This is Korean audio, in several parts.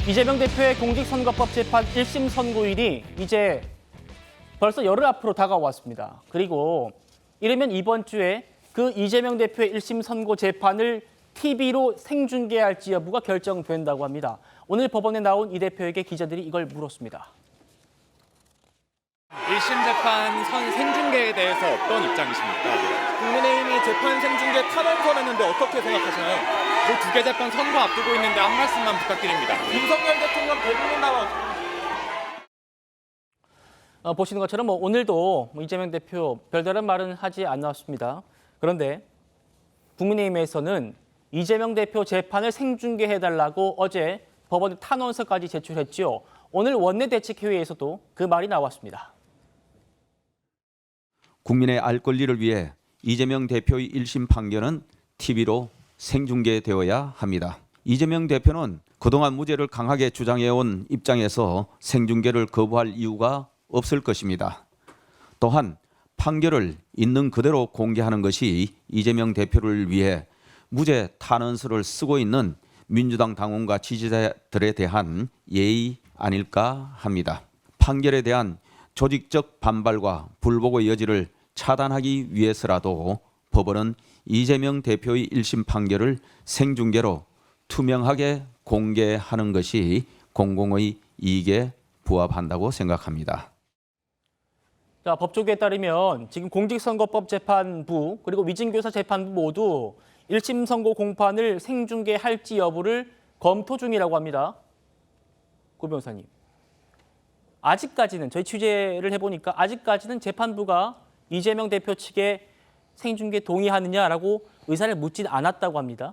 이재명 대표의 공직선거법 재판 1심 선고일이 이제 벌써 열흘 앞으로 다가왔습니다. 그리고 이르면 이번 주에 그 이재명 대표의 1심 선고 재판을 TV로 생중계할지 여부가 결정된다고 합니다. 오늘 법원에 나온 이 대표에게 기자들이 이걸 물었습니다. 1심 재판 생중계에 대해서 어떤 입장이십니까? 국민의힘이 재판 생중계 탄원서냈는데 어떻게 생각하시나요? 그 두 개 재판 선고 앞두고 있는데 한 말씀만 부탁드립니다. 윤석열 대통령 대부분 나와. 보시는 것처럼 오늘도 이재명 대표 별다른 말은 하지 않았습니다. 그런데 국민의힘에서는 이재명 대표 재판을 생중계해달라고 어제 법원에 탄원서까지 제출했지요. 오늘 원내대책회의에서도 그 말이 나왔습니다. 국민의 알 권리를 위해 이재명 대표의 1심 판결은 TV로 생중계되어야 합니다. 이재명 대표는 그동안 무죄를 강하게 주장해온 입장에서 생중계를 거부할 이유가 없을 것입니다. 또한 판결을 있는 그대로 공개하는 것이 이재명 대표를 위해 무죄 탄원서를 쓰고 있는 민주당 당원과 지지자들에 대한 예의 아닐까 합니다. 판결에 대한 조직적 반발과 불복의 여지를 차단하기 위해서라도 법원은 이재명 대표의 1심 판결을 생중계로 투명하게 공개하는 것이 공공의 이익에 부합한다고 생각합니다. 자, 법조계에 따르면 지금 공직선거법 재판부 그리고 위증교사 재판부 모두 1심 선고 공판을 생중계할지 여부를 검토 중이라고 합니다. 고 변호사님. 아직까지는 저희 취재를 해보니까 아직까지는 재판부가 이재명 대표 측에 생중계 동의하느냐라고 의사를 묻진 않았다고 합니다.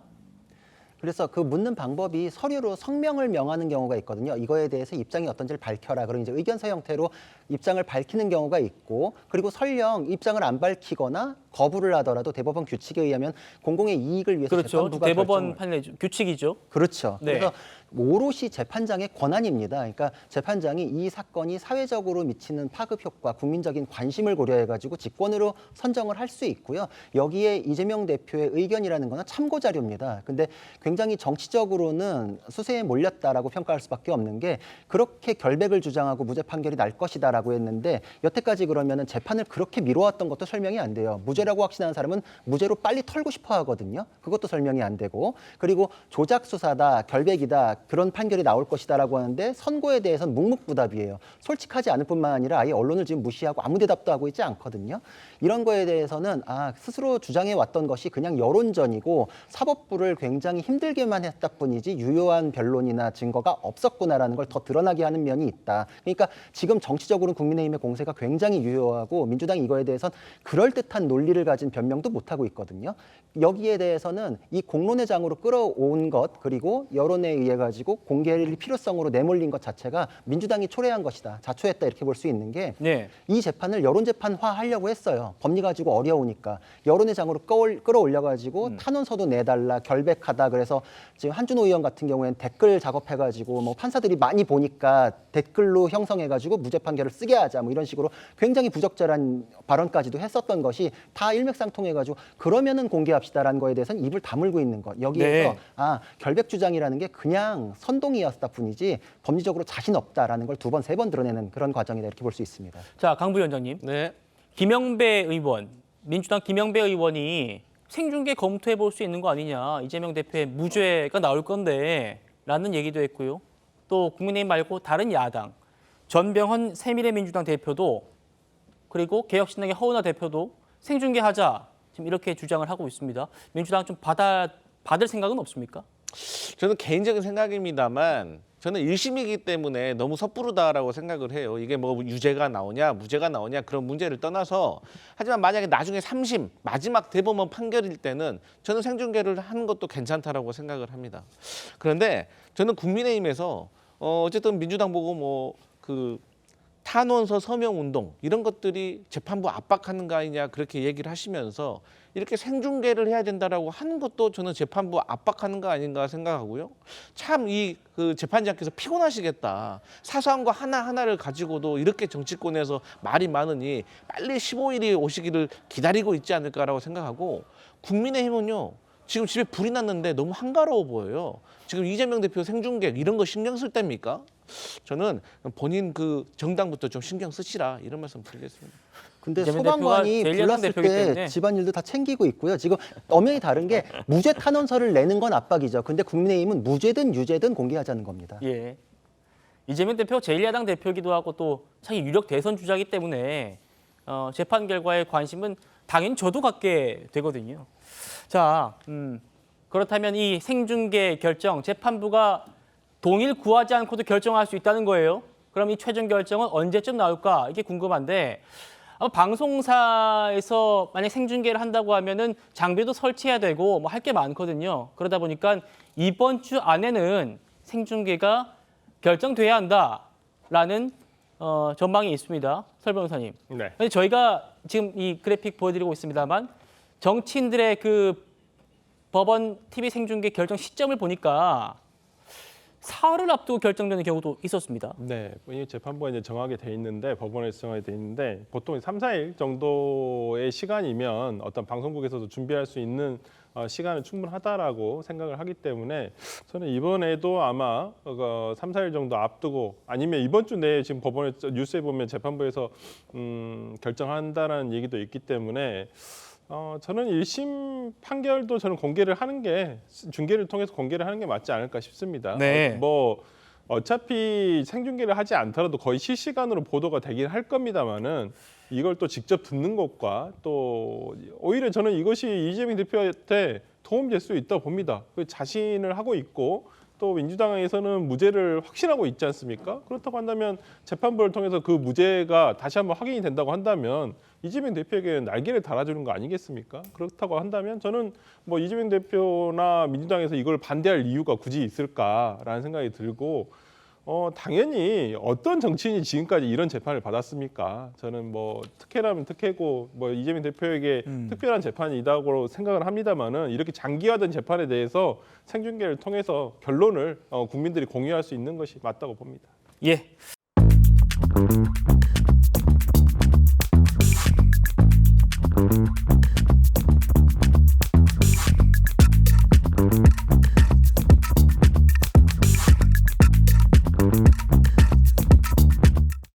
그래서 그 묻는 방법이 서류로 성명을 명하는 경우가 있거든요. 이거에 대해서 입장이 어떤지를 밝혀라. 그럼 이제 의견서 형태로 입장을 밝히는 경우가 있고, 그리고 설령 입장을 안 밝히거나 거부를 하더라도 대법원 규칙에 의하면 공공의 이익을 위해서 그렇죠. 재판부가 대법원 판례 규칙이죠. 그렇죠. 네. 그래서 오롯이 재판장의 권한입니다. 그러니까 재판장이 이 사건이 사회적으로 미치는 파급 효과, 국민적인 관심을 고려해가지고 직권으로 선정을 할 수 있고요. 여기에 이재명 대표의 의견이라는 거는 참고 자료입니다. 근데 굉장히 정치적으로는 수세에 몰렸다라고 평가할 수밖에 없는 게 그렇게 결백을 주장하고 무죄 판결이 날 것이다라고 했는데 여태까지 그러면은 재판을 그렇게 미뤄왔던 것도 설명이 안 돼요. 무죄라고 확신하는 사람은 무죄로 빨리 털고 싶어 하거든요. 그것도 설명이 안 되고, 그리고 조작 수사다, 결백이다, 그런 판결이 나올 것이다라고 하는데 선고에 대해서는 묵묵부답이에요. 솔직하지 않을 뿐만 아니라 아예 언론을 지금 무시하고 아무 대답도 하고 있지 않거든요. 이런 거에 대해서는 스스로 주장해 왔던 것이 그냥 여론전이고 사법부를 굉장히 힘들게만 했다 뿐이지 유효한 변론이나 증거가 없었구나라는 걸 더 드러나게 하는 면이 있다. 그러니까 지금 정치적으로는 국민의힘의 공세가 굉장히 유효하고 민주당이 이거에 대해서는 그럴듯한 논리를 가진 변명도 못하고 있거든요. 여기에 대해서는 이 공론의 장으로 끌어온 것, 그리고 여론에 의해 가지고 공개를 필요성으로 내몰린 것 자체가 민주당이 초래한 것이다, 자초했다, 이렇게 볼 수 있는 게 이 재판을 여론재판화 하려고 했어요. 법리 가지고 어려우니까 여론의 장으로 끌어올려 가지고 탄원서도 내달라, 결백하다. 그래서 지금 한준호 의원 같은 경우에는 댓글 작업해 가지고 판사들이 많이 보니까 댓글로 형성해 가지고 무죄 판결을 쓰게 하자, 이런 식으로 굉장히 부적절한 발언까지도 했었던 것이 다 일맥상통해 가지고 그러면은 공개합시다라는 거에 대해서는 입을 다물고 있는 것. 여기에서 결백 주장이라는 게 그냥 선동이었다 뿐이지 법리적으로 자신 없다라는 걸 두 번, 세 번 드러내는 그런 과정이다, 이렇게 볼 수 있습니다. 자, 강 부위원장님. 네. 김영배 의원, 민주당 김영배 의원이 생중계 검토해 볼 수 있는 거 아니냐. 이재명 대표의 무죄가 나올 건데 라는 얘기도 했고요. 또 국민의힘 말고 다른 야당, 전병헌 새미래민주당 대표도 그리고 개혁신당의 허은하 대표도 생중계하자, 지금 이렇게 주장을 하고 있습니다. 민주당 좀 받을 생각은 없습니까? 저는 개인적인 생각입니다만 저는 1심이기 때문에 너무 섣부르다라고 생각을 해요. 이게 유죄가 나오냐 무죄가 나오냐 그런 문제를 떠나서, 하지만 만약에 나중에 3심 마지막 대법원 판결일 때는 저는 생중계를 하는 것도 괜찮다라고 생각을 합니다. 그런데 저는 국민의힘에서 어쨌든 민주당 보고 탄원서 서명 운동 이런 것들이 재판부 압박하는 거 아니냐 그렇게 얘기를 하시면서 이렇게 생중계를 해야 된다라고 하는 것도 저는 재판부 압박하는 거 아닌가 생각하고요. 참 그 재판장께서 피곤하시겠다. 사소한 거 하나하나를 가지고도 이렇게 정치권에서 말이 많으니 빨리 15일이 오시기를 기다리고 있지 않을까라고 생각하고, 국민의힘은요 지금 집에 불이 났는데 너무 한가로워 보여요. 지금 이재명 대표 생중계 이런 거 신경 쓸 때입니까? 저는 본인 그 정당부터 좀 신경 쓰시라 이런 말씀 드리겠습니다. 근데 이재명 소방관이 대표가 제일 야당 불났을 대표이기 때 때문에. 집안일도 다 챙기고 있고요. 지금 엄연히 다른 게 무죄 탄원서를 내는 건 압박이죠. 근데 국민의힘은 무죄든 유죄든 공개하자는 겁니다. 예. 이재명 대표 제1야당 대표이기도 하고 또 차기 유력 대선 주자이기 때문에 재판 결과에 관심은 당연히 저도 갖게 되거든요. 자, 그렇다면 이 생중계 결정 재판부가 동일 구하지 않고도 결정할 수 있다는 거예요. 그럼 이 최종 결정은 언제쯤 나올까? 이게 궁금한데 방송사에서 만약 생중계를 한다고 하면은 장비도 설치해야 되고 뭐 할 게 많거든요. 그러다 보니까 이번 주 안에는 생중계가 결정돼야 한다라는 전망이 있습니다. 설 변호사님. 네. 근데 저희가 지금 이 그래픽 보여드리고 있습니다만 정치인들의 그 법원 TV 생중계 결정 시점을 보니까 사흘을 앞두고 결정되는 경우도 있었습니다. 네, 이 재판부가 이제 정하게 돼 있는데 법원에서 정하게 돼 있는데 보통 3, 4일 정도의 시간이면 어떤 방송국에서도 준비할 수 있는 시간은 충분하다라고 생각을 하기 때문에 저는 이번에도 아마 3, 4일 정도 앞두고 아니면 이번 주 내에 지금 법원에 뉴스에 보면 재판부에서 결정한다라는 얘기도 있기 때문에 저는 1심 판결도 저는 공개를 하는 게 중계를 통해서 공개를 하는 게 맞지 않을까 싶습니다. 네. 뭐 어차피 생중계를 하지 않더라도 거의 실시간으로 보도가 되긴 할 겁니다만은 이걸 또 직접 듣는 것과 또 오히려 저는 이것이 이재명 대표한테 도움이 될 수 있다고 봅니다. 그 자신을 하고 있고 또 민주당에서는 무죄를 확신하고 있지 않습니까? 그렇다고 한다면 재판부를 통해서 그 무죄가 다시 한번 확인이 된다고 한다면 이재명 대표에게는 날개를 달아주는 거 아니겠습니까? 그렇다고 한다면 저는 뭐 이재명 대표나 민주당에서 이걸 반대할 이유가 굳이 있을까라는 생각이 들고 당연히 어떤 정치인이 지금까지 이런 재판을 받았습니까? 저는 뭐 특혜라면 특혜고 뭐 이재명 대표에게 특별한 재판이라고 생각을 합니다만은 이렇게 장기화된 재판에 대해서 생중계를 통해서 결론을 국민들이 공유할 수 있는 것이 맞다고 봅니다. 예.